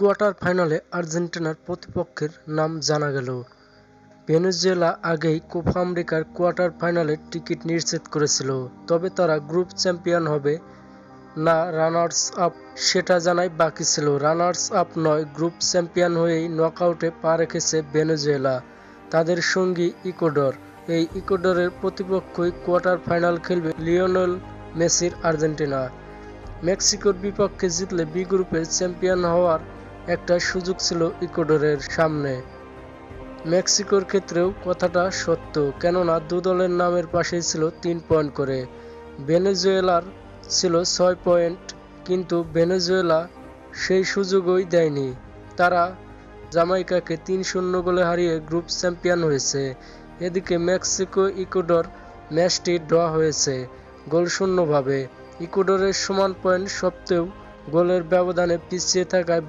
Quarter ফাইনালে আর্জেন্টিনার প্রতিপক্ষের নাম জানা গেল। ভেনেজুয়েলা আগেই কোপা আমেরিকার কোয়ার্টার ফাইনালের টিকিট নিশ্চিত করেছিল, তবে তারা গ্রুপ চ্যাম্পিয়ন হবে না রানার্স আপ সেটা জানাই বাকি ছিল। রানার্স আপ নয়, গ্রুপ চ্যাম্পিয়ন হয়েই নকআউটে পা রেখেছে ভেনেজুয়েলা, তাদের সঙ্গী ইকুয়েডর। এই ইকুয়েডরের প্রতিপক্ষই কোয়ার্টার ফাইনাল খেলবে লিওনেল মেসির আর্জেন্টিনা। মেক্সিকোর বিপক্ষে জিতলে বি গ্রুপের চ্যাম্পিয়ন হওয়ার একটা সুযোগ ছিল ইকুয়েডরের সামনে। মেক্সিকোর ক্ষেত্রেও কথাটা সত্য, কেননা দু দলের নামের পাশেই ছিল ৩ পয়েন্ট করে। ভেনেজুয়েলার ছিল ৬ পয়েন্ট, কিন্তু ভেনেজুয়েলা সেই সুযোগই দেয়নি। তারা জামাইকাকে ৩-০ গোলে হারিয়ে গ্রুপ চ্যাম্পিয়ন হয়েছে। এদিকে মেক্সিকো ইকুয়েডর ম্যাচটি ড্র হয়েছে গোলশূন্যভাবে। ইকুয়েডরের সমান পয়েন্ট সত্ত্বেও গোলের ব্যবধানে পিছিয়ে থাকায়